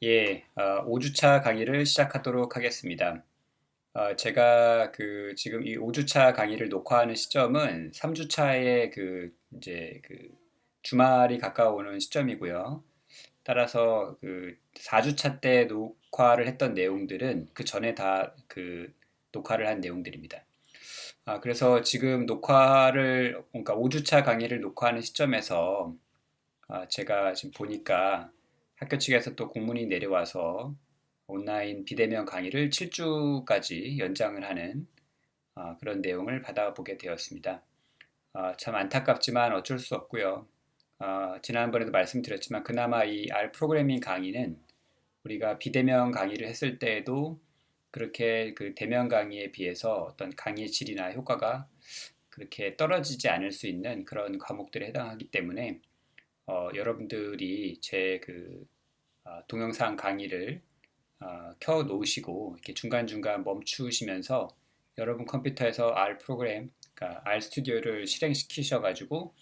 예, 5주차 강의를 시작하도록 하겠습니다. 제가 지금 이 5주차 강의를 녹화하는 시점은 3주차의 이제 주말이 가까워오는 시점이고요. 따라서 4주차 때 녹화를 했던 내용들은 그 전에 다 녹화를 한 내용들입니다. 그래서 지금 그러니까 5주차 강의를 녹화하는 시점에서 제가 지금 보니까 학교 측에서 또 공문이 내려와서 온라인 비대면 강의를 7주까지 연장을 하는 그런 내용을 받아보게 되었습니다. 참 안타깝지만 어쩔 수 없고요. 지난번에도 말씀드렸지만 그나마 이 R 프로그래밍 강의는 우리가 비대면 강의를 했을 때에도 그렇게 그 대면 강의에 비해서 어떤 강의의 질이나 효과가 그렇게 떨어지지 않을 수 있는 그런 과목들에 해당하기 때문에 여러분들이 제 동영상 강의를 켜 놓으시고 이렇게 중간중간 멈추시면서 여러분 컴퓨터에서 R 프로그램, 그러니까 R 스튜디오를 실행시키셔 가지고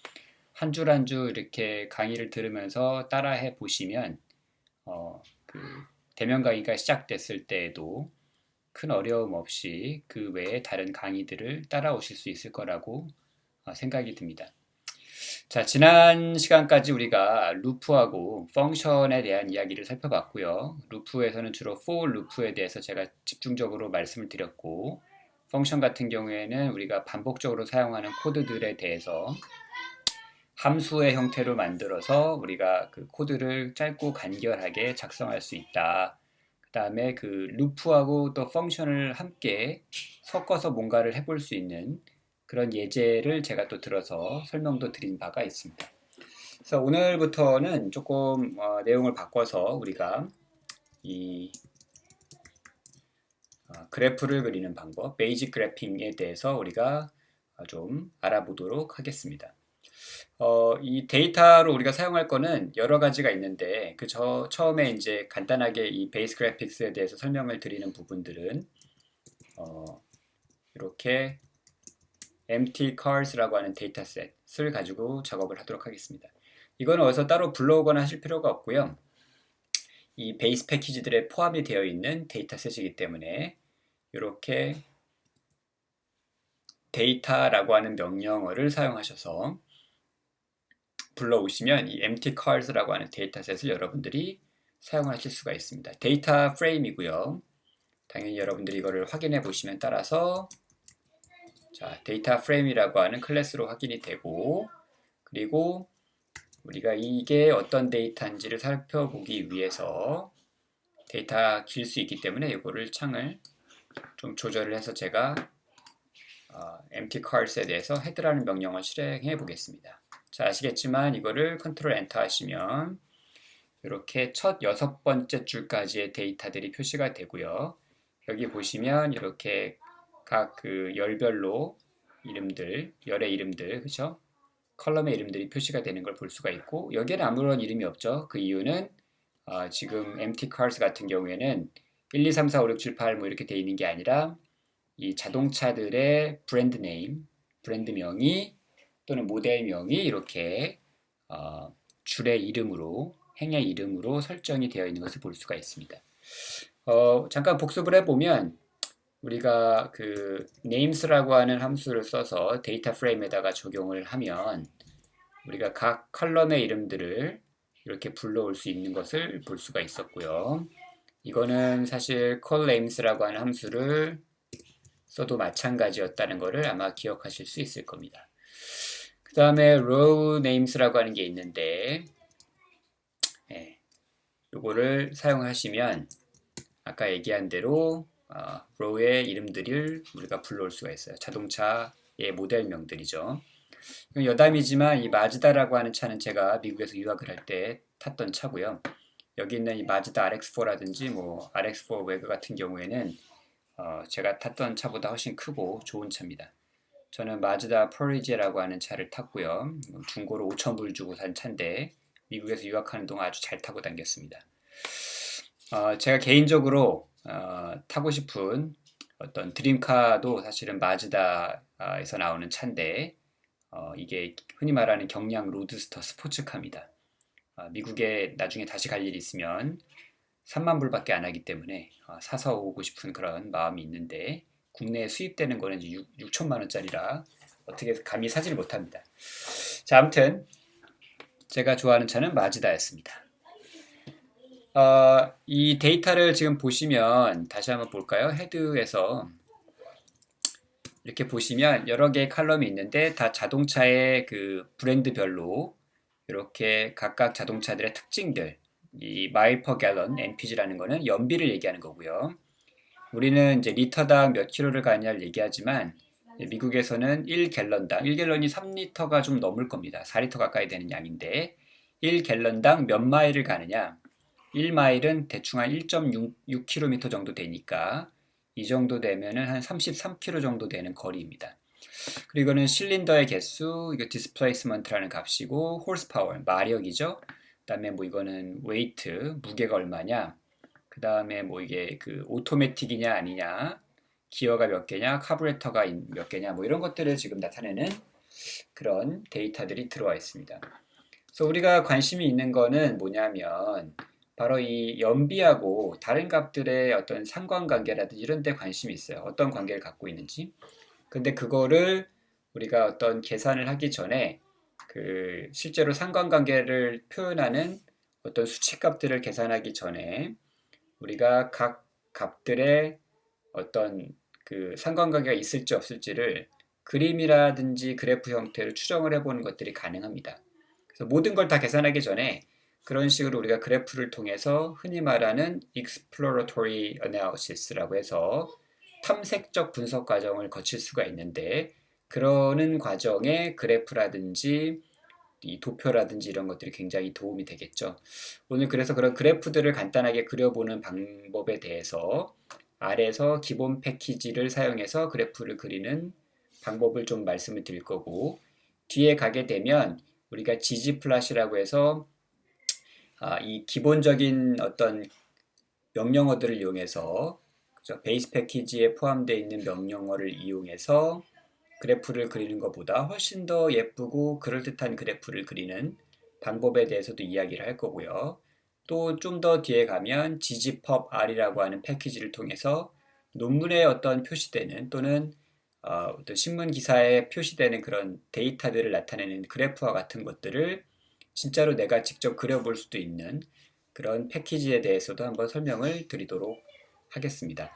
한 줄 한 줄 이렇게 강의를 들으면서 따라해 보시면 그 대면 강의가 시작됐을 때에도 큰 어려움 없이 그 외에 다른 강의들을 따라오실 수 있을 거라고 생각이 듭니다. 자, 지난 시간까지 우리가 루프하고 펑션에 대한 이야기를 살펴봤고요. 루프에서는 주로 for 루프에 대해서 제가 집중적으로 말씀을 드렸고, 펑션 같은 경우에는 우리가 반복적으로 사용하는 코드들에 대해서 함수의 형태로 만들어서 우리가 그 코드를 짧고 간결하게 작성할 수 있다. 그 다음에 그 루프하고 또 펑션을 함께 섞어서 뭔가를 해볼 수 있는 그런 예제를 제가 또 들어서 설명도 드린 바가 있습니다. 그래서 오늘부터는 조금 내용을 바꿔서 우리가 이 그래프를 그리는 방법, 베이직 그래핑에 대해서 우리가 좀 알아보도록 하겠습니다. 이 데이터로 우리가 사용할 거는 여러 가지가 있는데 처음에 이제 간단하게 이 베이스 그래픽스에 대해서 설명을 드리는 부분들은 이렇게 empty cars라고 하는 데이터셋을 가지고 작업을 하도록 하겠습니다. 이거는 어디서 따로 불러오거나 하실 필요가 없고요. 이 베이스 패키지들에 포함이 되어 있는 데이터셋이기 때문에 이렇게 데이터라고 하는 명령어를 사용하셔서 불러오시면 이 empty cars라고 하는 데이터셋을 여러분들이 사용하실 수가 있습니다. 데이터 프레임이고요. 당연히 여러분들이 이거를 확인해 보시면 따라서 자, 데이터 프레임이라고 하는 클래스로 확인이 되고 그리고 우리가 이게 어떤 데이터인지를 살펴보기 위해서 데이터 길 수 있기 때문에 이거를 창을 좀 조절을 해서 제가 empty cars에 대해서 head라는 명령을 실행해 보겠습니다. 자, 아시겠지만 이거를 컨트롤 엔터 하시면 이렇게 첫 6번째 줄까지의 데이터들이 표시가 되고요. 여기 보시면 이렇게 각 열별로 이름들, 열의 이름들, 그렇죠? 컬럼의 이름들이 표시가 되는 걸 볼 수가 있고 여기에는 아무런 이름이 없죠. 그 이유는 지금 empty cars 같은 경우에는 1, 2, 3, 4, 5, 6, 7, 8 뭐 이렇게 돼 있는 게 아니라 이 자동차들의 브랜드 네임, 브랜드 명이 또는 모델명이 이렇게 줄의 이름으로 행의 이름으로 설정이 되어 있는 것을 볼 수가 있습니다. 잠깐 복습을 해보면 우리가 names라고 하는 함수를 써서 데이터 프레임에다가 적용을 하면 우리가 각 컬럼의 이름들을 이렇게 불러올 수 있는 것을 볼 수가 있었고요. 이거는 사실 callNames라고 하는 함수를 써도 마찬가지였다는 것을 아마 기억하실 수 있을 겁니다. 그 다음에 row names라고 하는 게 있는데 이거를 사용하시면 아까 얘기한 대로 row의 이름들을 우리가 불러올 수가 있어요. 자동차의 모델명들이죠. 여담이지만 이 마즈다라고 하는 차는 제가 미국에서 유학을 할 때 탔던 차고요. 여기 있는 이 마즈다 RX4라든지 뭐 RX4 웨그 같은 경우에는 제가 탔던 차보다 훨씬 크고 좋은 차입니다. 저는 마즈다 프로리제라고 하는 차를 탔고요. 중고로 5,000불 주고 산 차인데 미국에서 유학하는 동안 아주 잘 타고 다녔습니다. 제가 개인적으로 타고 싶은 어떤 드림카도 사실은 마즈다에서 나오는 차인데 이게 흔히 말하는 경량 로드스터 스포츠카입니다. 미국에 나중에 다시 갈 일이 있으면 3만 불밖에 안 하기 때문에 사서 오고 싶은 그런 마음이 있는데 국내에 수입되는 거는 이제 6천만 원짜리라 어떻게 감히 사지를 못합니다. 자, 아무튼 제가 좋아하는 차는 마즈다였습니다. 이 데이터를 지금 보시면 다시 한번 볼까요? 헤드에서 이렇게 보시면 여러 개의 칼럼이 있는데 다 자동차의 그 브랜드별로 이렇게 각각 자동차들의 특징들, 이 마일 퍼 갤런 MPG라는 거는 연비를 얘기하는 거고요. 우리는 이제 리터당 몇 킬로를 가냐를 얘기하지만 미국에서는 1갤런당 1갤런이 3리터가 좀 넘을 겁니다. 4리터 가까이 되는 양인데 1갤런당 몇 마일을 가느냐? 1마일은 대충 한 1.6km 정도 되니까 이 정도 되면은 한 33km 정도 되는 거리입니다. 그리고 이거는 실린더의 개수, 이거 디스플레이스먼트라는 값이고 홀스파워, 마력이죠. 그다음에 뭐 이거는 웨이트, 무게가 얼마냐. 그다음에 뭐 이게 그 오토매틱이냐 아니냐, 기어가 몇 개냐, 카부레터가 몇 개냐, 뭐 이런 것들을 지금 나타내는 그런 데이터들이 들어와 있습니다. 그래서 우리가 관심이 있는 거는 뭐냐면 바로 이 연비하고 다른 값들의 어떤 상관관계라든지 이런 데 관심이 있어요. 어떤 관계를 갖고 있는지. 근데 그거를 우리가 어떤 계산을 하기 전에 그 실제로 상관관계를 표현하는 어떤 수치값들을 계산하기 전에 우리가 각 값들의 어떤 그 상관관계가 있을지 없을지를 그림이라든지 그래프 형태로 추정을 해보는 것들이 가능합니다. 그래서 모든 걸 다 계산하기 전에 그런 식으로 우리가 그래프를 통해서 흔히 말하는 exploratory analysis라고 해서 탐색적 분석 과정을 거칠 수가 있는데 그러는 과정에 그래프라든지 이 도표라든지 이런 것들이 굉장히 도움이 되겠죠. 오늘 그래서 그런 그래프들을 간단하게 그려보는 방법에 대해서 아래에서 기본 패키지를 사용해서 그래프를 그리는 방법을 좀 말씀을 드릴 거고 뒤에 가게 되면 우리가 ggplot이라고 해서 이 기본적인 어떤 명령어들을 이용해서 베이스 패키지에 포함되어 있는 명령어를 이용해서 그래프를 그리는 것보다 훨씬 더 예쁘고 그럴듯한 그래프를 그리는 방법에 대해서도 이야기를 할 거고요. 또 좀 더 뒤에 가면 ggpubR이라고 하는 패키지를 통해서 논문에 어떤 표시되는 또는 어떤 신문 기사에 표시되는 그런 데이터들을 나타내는 그래프와 같은 것들을 진짜로 내가 직접 그려볼 수도 있는 그런 패키지에 대해서도 한번 설명을 드리도록 하겠습니다.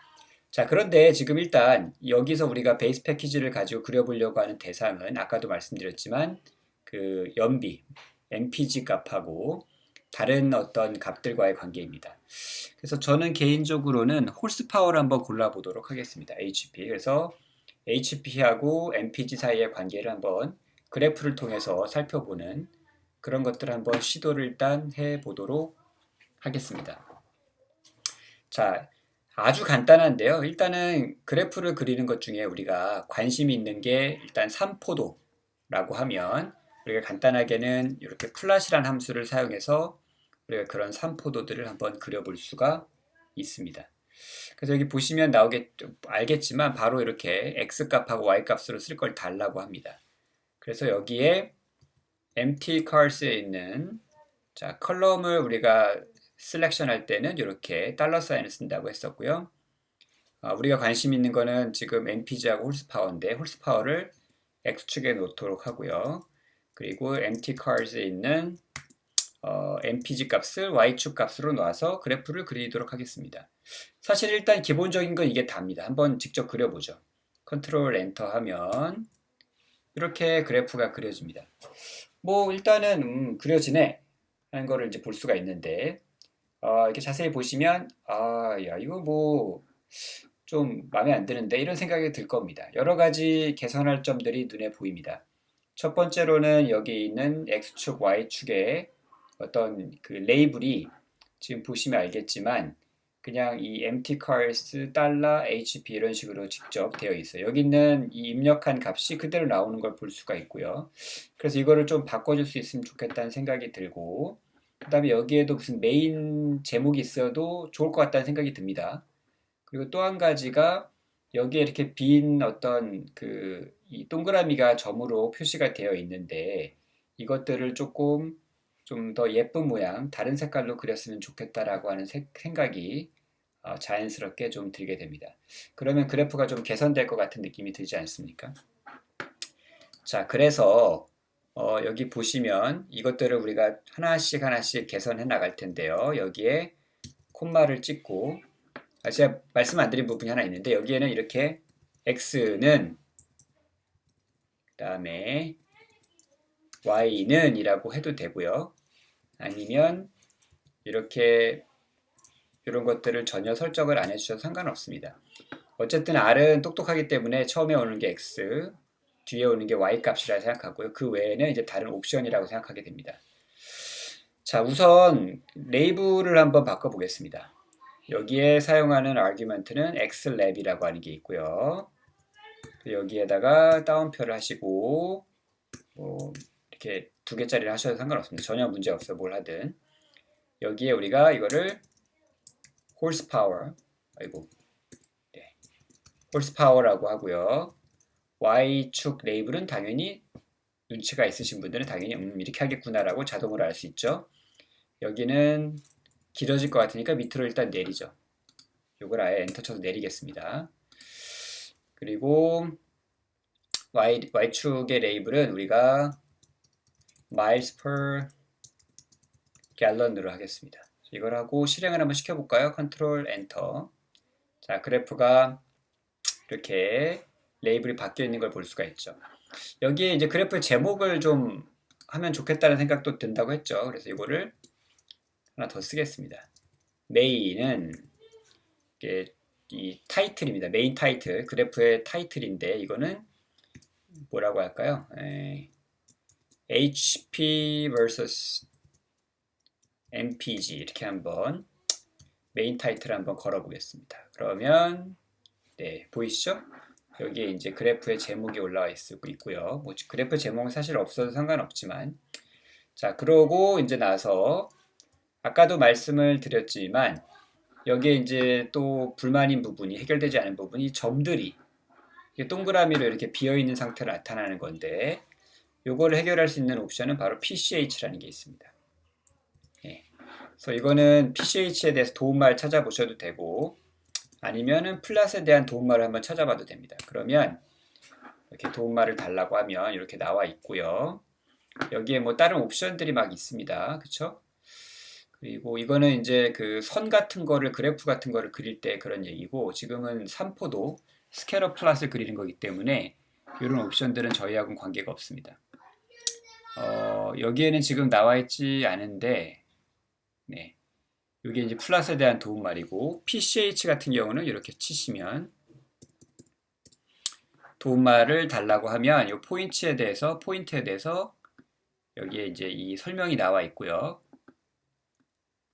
자, 그런데 지금 일단 여기서 우리가 베이스 패키지를 가지고 그려보려고 하는 대상은 아까도 말씀드렸지만 그 연비, MPG 값하고 다른 어떤 값들과의 관계입니다. 그래서 저는 개인적으로는 홀스파워를 한번 골라보도록 하겠습니다. HP. 그래서 HP하고 MPG 사이의 관계를 한번 그래프를 통해서 살펴보는 그런 것들을 한번 시도를 일단 해보도록 하겠습니다. 자, 아주 간단한데요. 일단은 그래프를 그리는 것 중에 우리가 관심이 있는 게 일단 삼포도라고 하면 우리가 간단하게는 이렇게 플랫이라는 함수를 사용해서 우리가 그런 삼포도들을 한번 그려볼 수가 있습니다. 그래서 여기 보시면 알겠지만 바로 이렇게 x값하고 y값으로 쓸 걸 달라고 합니다. 그래서 여기에 empty cars에 있는 자, 컬럼을 우리가 셀렉션 할 때는 이렇게 달러 사인을 쓴다고 했었고요. 우리가 관심 있는 거는 지금 MPG하고 홀스파워인데 홀스파워를 X축에 놓도록 하고요. 그리고 empty cars에 있는 MPG 값을 Y축 값으로 놔서 그래프를 그리도록 하겠습니다. 사실 일단 기본적인 건 이게 답니다. 한번 직접 그려보죠. 컨트롤 엔터 하면 이렇게 그래프가 그려집니다. 뭐 일단은 그려지네 하는 거를 이제 볼 수가 있는데 이렇게 자세히 보시면 야 이거 뭐 좀 마음에 안 드는데 이런 생각이 들 겁니다. 여러 가지 개선할 점들이 눈에 보입니다. 첫 번째로는 여기 있는 X축, Y축의 어떤 그 레이블이 지금 보시면 알겠지만 그냥 이 empty cars 달러 HP 이런 식으로 직접 되어 있어요. 여기 있는 이 입력한 값이 그대로 나오는 걸 볼 수가 있고요. 그래서 이거를 좀 바꿔줄 수 있으면 좋겠다는 생각이 들고 그 다음에 여기에도 무슨 메인 제목이 있어도 좋을 것 같다는 생각이 듭니다. 그리고 또 한 가지가 여기에 이렇게 빈 어떤 이 동그라미가 점으로 표시가 되어 있는데 이것들을 조금 좀 더 예쁜 모양, 다른 색깔로 그렸으면 좋겠다라고 하는 생각이 자연스럽게 좀 들게 됩니다. 그러면 그래프가 좀 개선될 것 같은 느낌이 들지 않습니까? 자, 그래서 여기 보시면 이것들을 우리가 하나씩 하나씩 개선해 나갈 텐데요. 여기에 콤마를 찍고 제가 말씀 안 드린 부분이 하나 있는데 여기에는 이렇게 x는 그다음에 y는 이라고 해도 되고요. 아니면 이렇게 이런 것들을 전혀 설정을 안 해주셔도 상관없습니다. 어쨌든 r은 똑똑하기 때문에 처음에 오는 게 x, 뒤에 오는 게 y 값이라 생각하고요. 그 외에는 이제 다른 옵션이라고 생각하게 됩니다. 자, 우선 레이블을 한번 바꿔보겠습니다. 여기에 사용하는 argument는 xlab이라고 하는 게 있고요. 여기에다가 따옴표를 하시고 뭐 이렇게 2개짜리를 하셔도 상관없습니다. 전혀 문제 없어요. 뭘 하든. 여기에 우리가 이거를 horsepower, 네, horsepower라고 하고요. Y축 레이블은 당연히 눈치가 있으신 분들은 당연히 이렇게 하겠구나라고 자동으로 알 수 있죠. 여기는 길어질 것 같으니까 밑으로 일단 내리죠. 이걸 아예 엔터 쳐서 내리겠습니다. 그리고 Y축의 레이블은 우리가 miles per gallon으로 하겠습니다. 이걸 하고 실행을 한번 시켜볼까요? 컨트롤 엔터. 자, 그래프가 이렇게 레이블이 바뀌어 있는 걸 볼 수가 있죠. 여기에 이제 그래프의 제목을 좀 하면 좋겠다는 생각도 든다고 했죠. 그래서 이거를 하나 더 쓰겠습니다. 메인은 이 타이틀입니다. 메인 타이틀, 그래프의 타이틀인데 이거는 뭐라고 할까요? HP vs MPG 이렇게 한번 메인 타이틀을 한번 걸어보겠습니다. 그러면 네, 보이시죠? 여기에 이제 그래프의 제목이 올라와 있고요. 뭐 그래프 제목은 사실 없어도 상관없지만 자, 그러고 이제 나서 아까도 말씀을 드렸지만 여기에 이제 또 불만인 부분이 해결되지 않은 부분이 점들이 동그라미로 이렇게 비어있는 상태로 나타나는 건데 요거를 해결할 수 있는 옵션은 바로 PCH라는 게 있습니다. 예. 그래서 이거는 PCH에 대해서 도움말 찾아보셔도 되고 아니면은 플랫에 대한 도움말을 한번 찾아봐도 됩니다. 그러면 이렇게 도움말을 달라고 하면 이렇게 나와 있고요. 여기에 뭐 다른 옵션들이 막 있습니다. 그쵸? 그리고 이거는 이제 그 선 같은 거를 그래프 같은 거를 그릴 때 그런 얘기고 지금은 삼포도 스케일러 플롯을 그리는 거기 때문에 이런 옵션들은 저희하고는 관계가 없습니다. 여기에는 지금 나와 있지 않은데 네. 이게 이제 플랫에 대한 도움말이고 PCH 같은 경우는 이렇게 치시면 도움말을 달라고 하면 이 포인트에 대해서 여기에 이제 이 설명이 나와 있고요.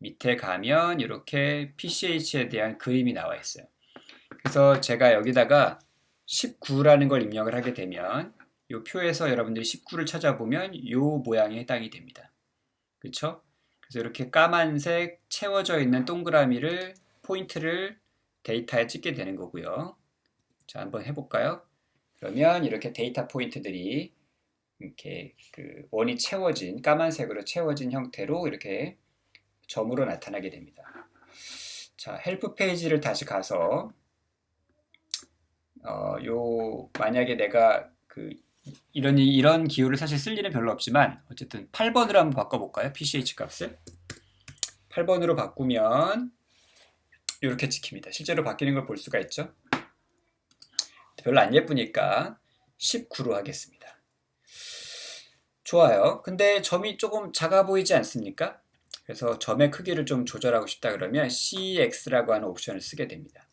밑에 가면 이렇게 PCH에 대한 그림이 나와 있어요. 그래서 제가 여기다가 19라는 걸 입력을 하게 되면 이 표에서 여러분들이 19를 찾아보면 이 모양에 해당이 됩니다. 그렇죠? 그래서 이렇게 까만색 채워져 있는 동그라미를 포인트를 데이터에 찍게 되는 거고요. 자, 한번 해볼까요? 그러면 이렇게 데이터 포인트들이 이렇게 그 원이 채워진 까만색으로 채워진 형태로 이렇게 점으로 나타나게 됩니다. 자, 헬프 페이지를 다시 가서 만약에 내가 이런 기호를 사실 쓸 일은 별로 없지만 어쨌든 8번으로 한번 바꿔볼까요? PCH 값을 8번으로 바꾸면 이렇게 찍힙니다. 실제로 바뀌는 걸 볼 수가 있죠. 별로 안 예쁘니까 19로 하겠습니다. 좋아요. 근데 점이 조금 작아 보이지 않습니까? 그래서 점의 크기를 좀 조절하고 싶다 그러면 CX라고 하는 옵션을 쓰게 됩니다.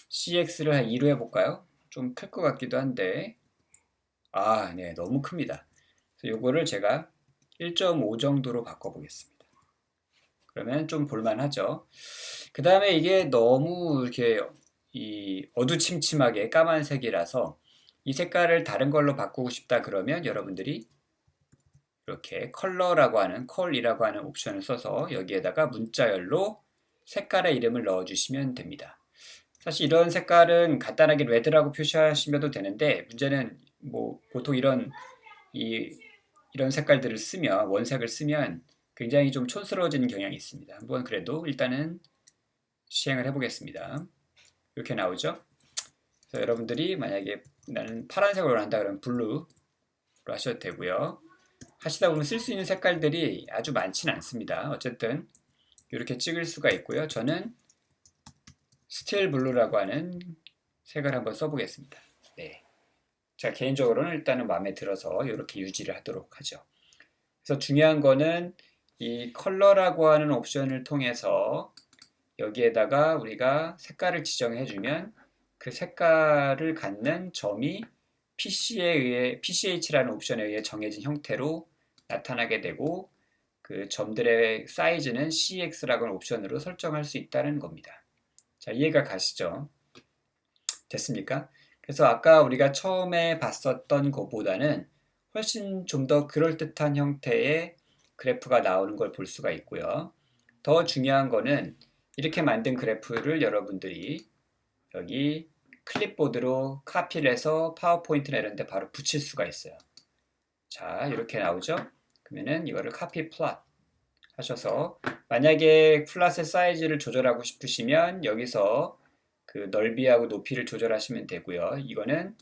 CX를 한 2로 해볼까요? 좀 클 것 같기도 한데 네, 너무 큽니다. 그래서 이거를 제가 1.5 정도로 바꿔보겠습니다. 그러면 좀 볼만하죠. 그 다음에 이게 너무 이렇게 어두침침하게 까만색이라서 이 색깔을 다른 걸로 바꾸고 싶다 그러면 여러분들이 이렇게 컬러라고 하는 컬이라고 하는 옵션을 써서 여기에다가 문자열로 색깔의 이름을 넣어주시면 됩니다. 사실 이런 색깔은 간단하게 레드라고 표시하시면 되는데 문제는 뭐 보통 이런 색깔들을 쓰면 원색을 쓰면 굉장히 좀 촌스러워지는 경향이 있습니다. 한번 그래도 일단은 시행을 해보겠습니다. 이렇게 나오죠. 그래서 여러분들이 만약에 나는 파란색을 원한다 그러면 블루로 하셔도 되고요. 하시다 보면 쓸 수 있는 색깔들이 아주 많지는 않습니다. 어쨌든 이렇게 찍을 수가 있고요. 저는 스틸 블루라고 하는 색을 한번 써보겠습니다. 네. 제가 개인적으로는 일단은 마음에 들어서 이렇게 유지를 하도록 하죠. 그래서 중요한 거는 이 컬러라고 하는 옵션을 통해서 여기에다가 우리가 색깔을 지정해 주면 그 색깔을 갖는 점이 PCH라는 옵션에 의해 정해진 형태로 나타나게 되고 그 점들의 사이즈는 CX라고 하는 옵션으로 설정할 수 있다는 겁니다. 자, 이해가 가시죠? 됐습니까? 그래서 아까 우리가 처음에 봤었던 것보다는 훨씬 좀 더 그럴듯한 형태의 그래프가 나오는 걸 볼 수가 있고요. 더 중요한 거는 이렇게 만든 그래프를 여러분들이 여기 클립보드로 카피를 해서 파워포인트나 이런 데 바로 붙일 수가 있어요. 자, 이렇게 나오죠? 그러면은 이거를 카피 플롯 하셔서 만약에 플롯의 사이즈를 조절하고 싶으시면 여기서 그 넓이하고 높이를 조절하시면 되고요. 이거는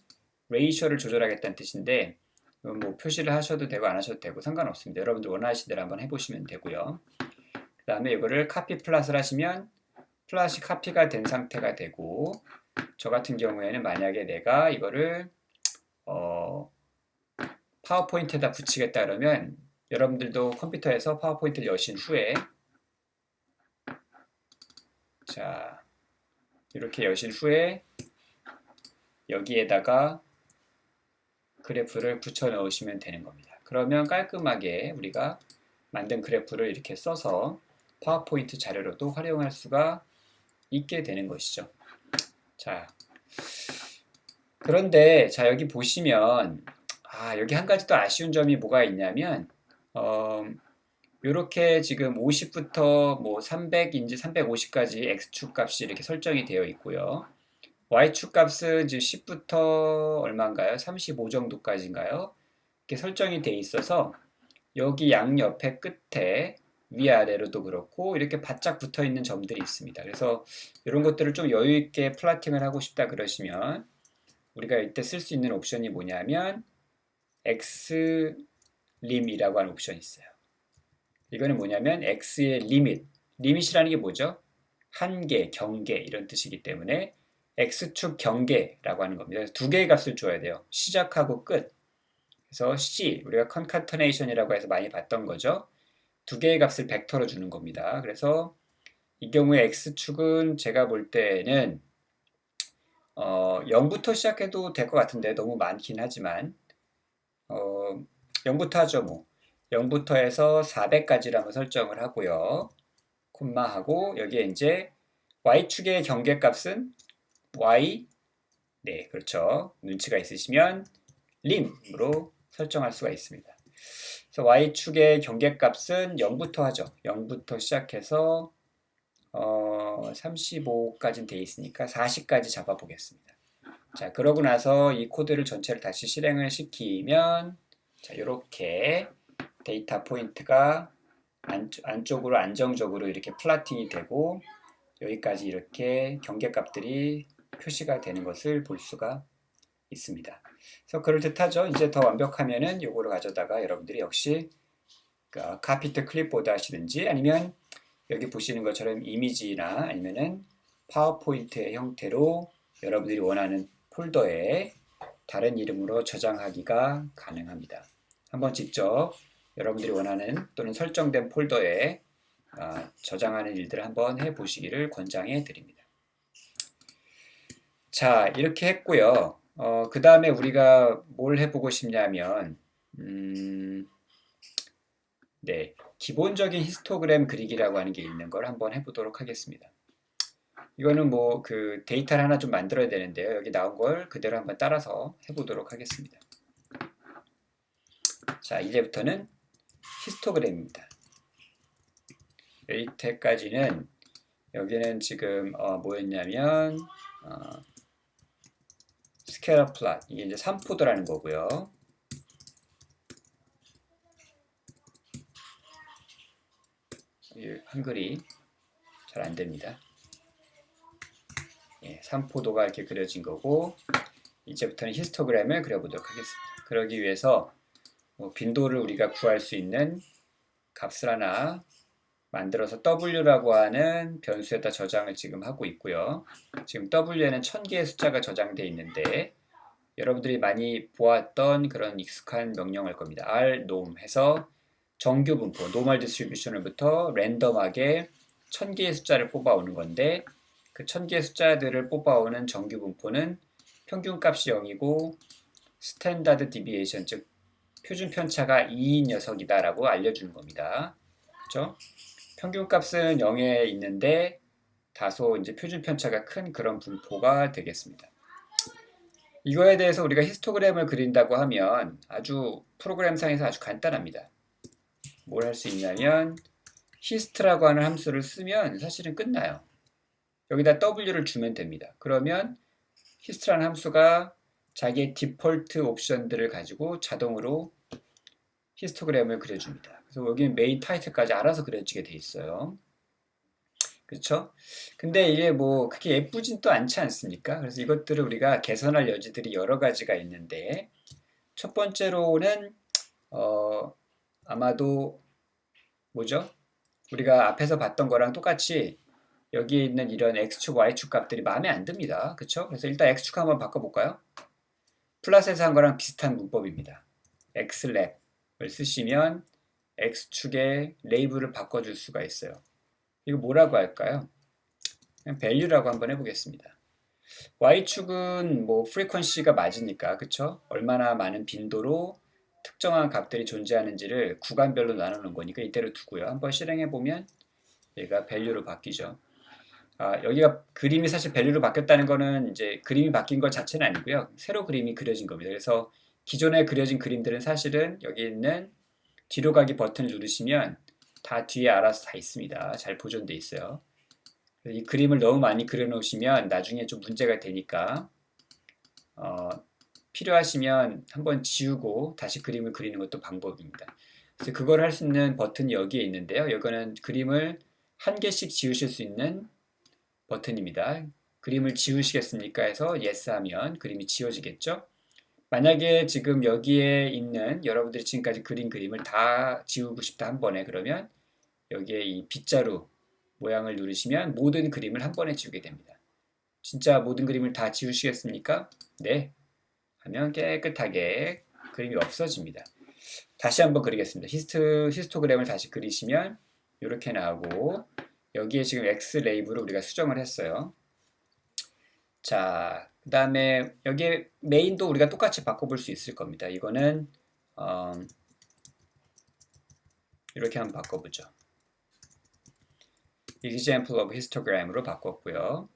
레이셔를 조절하겠다는 뜻인데 뭐 표시를 하셔도 되고 안 하셔도 되고 상관없습니다. 여러분들 원하시는 대로 한번 해보시면 되고요. 그 다음에 이거를 카피 플롯을 하시면 플롯이 카피가 된 상태가 되고 저 같은 경우에는 만약에 내가 이거를 파워포인트에다 붙이겠다 그러면 여러분들도 컴퓨터에서 파워포인트를 여신 후에 자 이렇게 여신 후에 여기에다가 그래프를 붙여 넣으시면 되는 겁니다. 그러면 깔끔하게 우리가 만든 그래프를 이렇게 써서 파워포인트 자료로도 활용할 수가 있게 되는 것이죠. 자, 그런데 자 여기 보시면 여기 한 가지 또 아쉬운 점이 뭐가 있냐면 이렇게 지금 50부터 뭐 300인지 350까지 x축 값이 이렇게 설정이 되어 있고요. y축 값은 이제 10부터 얼마인가요? 35 정도까지인가요? 이렇게 설정이 되어 있어서 여기 양옆에 끝에 위아래로도 그렇고 이렇게 바짝 붙어 있는 점들이 있습니다. 그래서 이런 것들을 좀 여유 있게 플라팅을 하고 싶다 그러시면 우리가 이때 쓸 수 있는 옵션이 뭐냐면 xlim이라고 하는 옵션이 있어요. 이거는 뭐냐면 x의 리밋이라는 게 뭐죠? 한계, 경계 이런 뜻이기 때문에 x축 경계라고 하는 겁니다. 그래서 두 개의 값을 줘야 돼요. 시작하고 끝. 그래서 C, 우리가 concatenation이라고 해서 많이 봤던 거죠. 두 개의 값을 벡터로 주는 겁니다. 그래서 이 경우에 x축은 제가 볼 때는 0부터 시작해도 될 것 같은데 너무 많긴 하지만 0부터 하죠 뭐. 0부터 해서 400까지를 한번 설정을 하고요. 콤마하고 여기에 이제 y축의 경계값은 y 네 그렇죠. 눈치가 있으시면 lim으로 설정할 수가 있습니다. 그래서 y축의 경계값은 0부터 하죠. 0부터 시작해서 35까지는 돼 있으니까 40까지 잡아 보겠습니다. 자, 그러고 나서 이 코드를 전체를 다시 실행을 시키면 자, 이렇게 데이터 포인트가 안쪽으로 안정적으로 이렇게 플라팅이 되고 여기까지 이렇게 경계값들이 표시가 되는 것을 볼 수가 있습니다. 그래서 그럴듯하죠. 이제 더 완벽하면은 요거를 가져다가 여러분들이 역시 카피트 클립보드 하시든지 아니면 여기 보시는 것처럼 이미지나 아니면은 파워포인트의 형태로 여러분들이 원하는 폴더에 다른 이름으로 저장하기가 가능합니다. 한번 직접 여러분들이 원하는 또는 설정된 폴더에 저장하는 일들을 한번 해보시기를 권장해 드립니다. 자, 이렇게 했고요. 그 다음에 우리가 뭘 해보고 싶냐면 네, 기본적인 히스토그램 그리기라고 하는 게 있는 걸 한번 해보도록 하겠습니다. 이거는 뭐 그 데이터를 하나 좀 만들어야 되는데요. 여기 나온 걸 그대로 한번 따라서 해보도록 하겠습니다. 자, 이제부터는 히스토그램입니다. 여기까지는 여기는 지금 뭐였냐면 스케일러 플롯 이게 이제 3포드라는 거고요. 한글이 잘 안 됩니다. 예, 삼포도가 이렇게 그려진 거고, 이제부터는 히스토그램을 그려보도록 하겠습니다. 그러기 위해서 빈도를 우리가 구할 수 있는 값을 하나 만들어서 W라고 하는 변수에다 저장을 지금 하고 있고요. 지금 W에는 1000개의 숫자가 저장되어 있는데, 여러분들이 많이 보았던 그런 익숙한 명령어일 겁니다. rnom 해서 정규 분포, 노멀 디스트리뷰션을부터 랜덤하게 1000개의 숫자를 뽑아오는 건데, 그 1000개의 숫자들을 뽑아오는 정규 분포는 평균값이 0이고 스탠다드 디비에이션, 즉 표준 편차가 2인 녀석이다 라고 알려주는 겁니다. 그렇죠? 평균값은 0에 있는데 다소 이제 표준 편차가 큰 그런 분포가 되겠습니다. 이거에 대해서 우리가 히스토그램을 그린다고 하면 아주 프로그램상에서 아주 간단합니다. 뭘 할 수 있냐면 hist라고 하는 함수를 쓰면 사실은 끝나요. 여기다 w를 주면 됩니다. 그러면 hist라는 함수가 자기의 디폴트 옵션들을 가지고 자동으로 히스토그램을 그려줍니다. 그래서 여기는 메인 타이틀까지 알아서 그려지게 돼 있어요. 그렇죠? 근데 이게 뭐 그렇게 예쁘진 또 않지 않습니까? 그래서 이것들을 우리가 개선할 여지들이 여러 가지가 있는데, 첫 번째로는 아마도 뭐죠? 우리가 앞에서 봤던 거랑 똑같이 여기에 있는 이런 x축, y축 값들이 마음에 안 듭니다. 그렇죠? 그래서 일단 x축 한번 바꿔볼까요? 플러스에서 한 거랑 비슷한 문법입니다. x랩을 쓰시면 x축의 레이블을 바꿔줄 수가 있어요. 이거 뭐라고 할까요? 그냥 value라고 한번 해보겠습니다. y축은 뭐 frequency가 맞으니까, 그쵸? 얼마나 많은 빈도로 특정한 값들이 존재하는지를 구간별로 나누는 거니까 이대로 두고요. 한번 실행해보면 얘가 value로 바뀌죠. 여기가 그림이 사실 value로 바뀌었다는 거는 이제 그림이 바뀐 것 자체는 아니고요. 새로 그림이 그려진 겁니다. 그래서 기존에 그려진 그림들은 사실은 여기 있는 뒤로 가기 버튼을 누르시면 다 뒤에 알아서 다 있습니다. 잘 보존되어 있어요. 이 그림을 너무 많이 그려놓으시면 나중에 좀 문제가 되니까 필요하시면 한번 지우고 다시 그림을 그리는 것도 방법입니다. 그래서 그걸 할 수 있는 버튼이 여기에 있는데요. 이거는 그림을 한 개씩 지우실 수 있는 버튼입니다. 그림을 지우시겠습니까? 해서 yes 하면 그림이 지워지겠죠? 만약에 지금 여기에 있는 여러분들이 지금까지 그린 그림을 다 지우고 싶다 한 번에, 그러면 여기에 이 빗자루 모양을 누르시면 모든 그림을 한 번에 지우게 됩니다. 진짜 모든 그림을 다 지우시겠습니까? 네. 하면 깨끗하게 그림이 없어집니다. 다시 한번 그리겠습니다. 히스토그램을 다시 그리시면 이렇게 나오고, 여기에 지금 X 레이블을 우리가 수정을 했어요. 자, 그 다음에 여기에 메인도 우리가 똑같이 바꿔볼 수 있을 겁니다. 이거는 이렇게 한번 바꿔보죠. example of histogram으로 바꿨고요.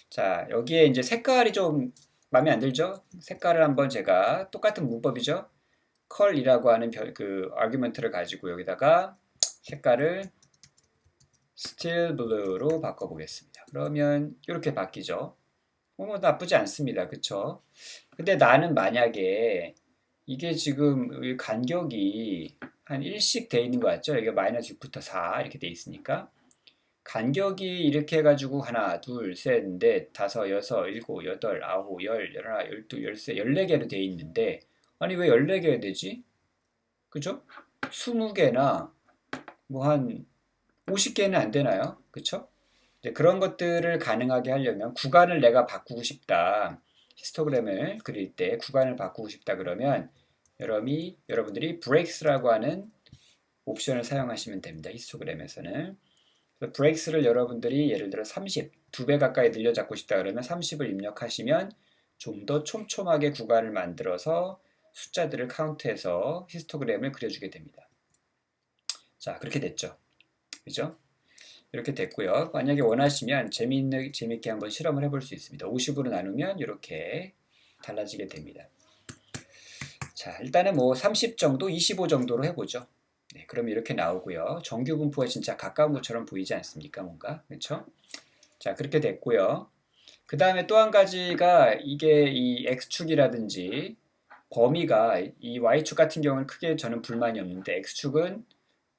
자, 여기에 이제 색깔이 좀 마음에 안 들죠? 색깔을 한번 제가 똑같은 문법이죠? 컬이라고 하는 그 아규먼트를 가지고 여기다가 색깔을 steel blue로 바꿔보겠습니다. 그러면 이렇게 바뀌죠? 뭐 나쁘지 않습니다. 그쵸? 근데 나는 만약에 이게 지금 간격이 한 1씩 돼 있는 것 같죠? 여기가 마이너스 6부터 4 이렇게 돼 있으니까 간격이 이렇게 해가지고 하나, 둘, 셋, 넷, 다섯, 여섯, 일곱, 여덟, 아홉, 열, 열하나, 열두, 열세, 14개로 돼 있는데, 아니 왜 14개가 되지? 그죠? 20개나 뭐 한 50개는 안 되나요? 그쵸? 이제 그런 것들을 가능하게 하려면 구간을 내가 바꾸고 싶다. 히스토그램을 그릴 때 구간을 바꾸고 싶다 그러면 여러분들이 breaks라고 하는 옵션을 사용하시면 됩니다. 히스토그램에서는. 브레이크스를 여러분들이 예를 들어 30, 2배 가까이 늘려 잡고 싶다 그러면 30을 입력하시면 좀 더 촘촘하게 구간을 만들어서 숫자들을 카운트해서 히스토그램을 그려주게 됩니다. 자, 그렇게 됐죠. 그죠? 이렇게 됐고요. 만약에 원하시면 재밌게 한번 실험을 해볼 수 있습니다. 50으로 나누면 이렇게 달라지게 됩니다. 자, 일단은 뭐 30 정도, 25 정도로 해보죠. 네, 그럼 이렇게 나오고요. 정규 분포가 진짜 가까운 것처럼 보이지 않습니까? 뭔가, 그렇죠? 자, 그렇게 됐고요. 그 다음에 또 한 가지가 이게 이 X축이라든지 범위가 이 Y축 같은 경우는 크게 저는 불만이 없는데 X축은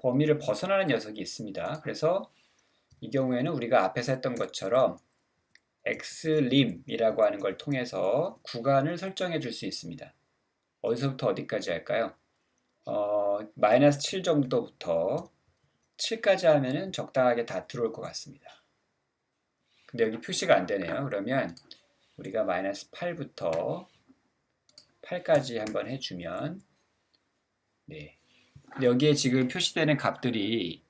범위를 벗어나는 녀석이 있습니다. 그래서 이 경우에는 우리가 앞에서 했던 것처럼 xlim이라고 하는 걸 통해서 구간을 설정해 줄 수 있습니다. 어디서부터 어디까지 할까요? 마이너스 7 정도부터 7까지 하면은 적당하게 다 들어올 것 같습니다. 근데 여기 표시가 안 되네요. 그러면 우리가 마이너스 8부터 8까지 한번 해주면, 네. 근데 여기에 지금 표시되는 값들이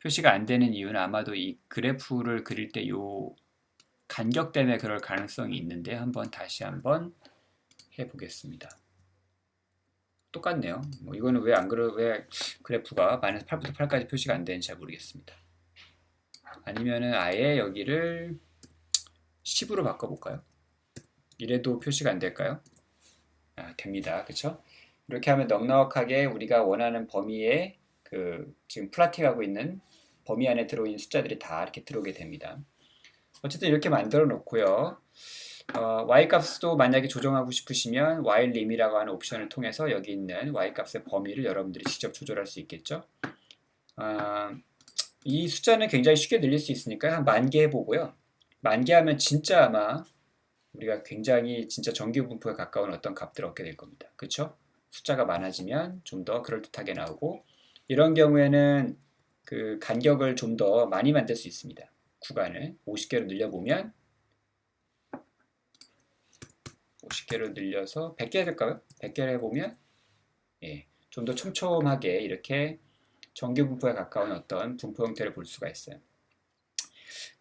표시가 안 되는 이유는 아마도 이 그래프를 그릴 때 요 간격 때문에 그럴 가능성이 있는데 다시 한번 해보겠습니다. 똑같네요. 뭐 이거는 왜 그래프가 마이너스 8부터 8까지 표시가 안 되는지 잘 모르겠습니다. 아니면은 아예 여기를 10으로 바꿔볼까요? 이래도 표시가 안 될까요? 됩니다. 그쵸? 이렇게 하면 넉넉하게 우리가 원하는 범위에 지금 플라팅하고 있는 범위 안에 들어있는 숫자들이 다 이렇게 들어오게 됩니다. 어쨌든 이렇게 만들어 놓고요. y-값도 만약에 조정하고 싶으시면 ylim이라고 하는 옵션을 통해서 여기 있는 y-값의 범위를 여러분들이 직접 조절할 수 있겠죠. 이 숫자는 굉장히 쉽게 늘릴 수 있으니까 한 10,000개 해보고요. 10,000개 하면 진짜 아마 우리가 굉장히 진짜 정규 분포에 가까운 어떤 값들을 얻게 될 겁니다. 그렇죠? 숫자가 많아지면 좀 더 그럴듯하게 나오고, 이런 경우에는 그 간격을 좀 더 많이 만들 수 있습니다. 구간을 50개로 늘려보면 50개로 늘려서 100개 될까요? 100개를 해보면 좀 더 촘촘하게 이렇게 정규 분포에 가까운 어떤 분포 형태를 볼 수가 있어요.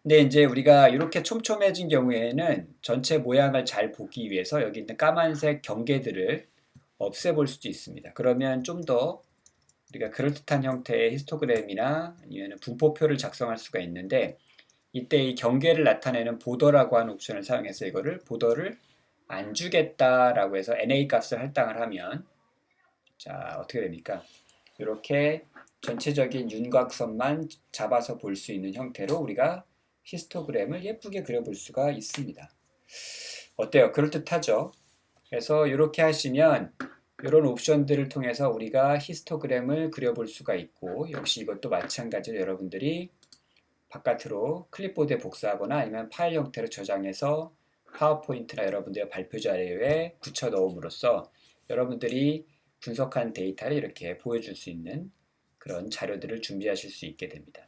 근데 이제 우리가 이렇게 촘촘해진 경우에는 전체 모양을 잘 보기 위해서 여기 있는 까만색 경계들을 없애볼 수도 있습니다. 그러면 좀 더 우리가 그럴듯한 형태의 히스토그램이나 아니면 분포표를 작성할 수가 있는데, 이때 이 경계를 나타내는 보더라고 하는 옵션을 사용해서 이거를 보더를 안 주겠다라고 해서 NA 값을 할당을 하면, 자, 어떻게 됩니까? 이렇게 전체적인 윤곽선만 잡아서 볼 수 있는 형태로 우리가 히스토그램을 예쁘게 그려볼 수가 있습니다. 어때요? 그럴듯하죠? 그래서 이렇게 하시면 이런 옵션들을 통해서 우리가 히스토그램을 그려볼 수가 있고, 역시 이것도 마찬가지로 여러분들이 바깥으로 클립보드에 복사하거나 아니면 파일 형태로 저장해서 파워포인트나 여러분들의 발표 자료에 붙여 넣음으로써 여러분들이 분석한 데이터를 이렇게 보여줄 수 있는 그런 자료들을 준비하실 수 있게 됩니다.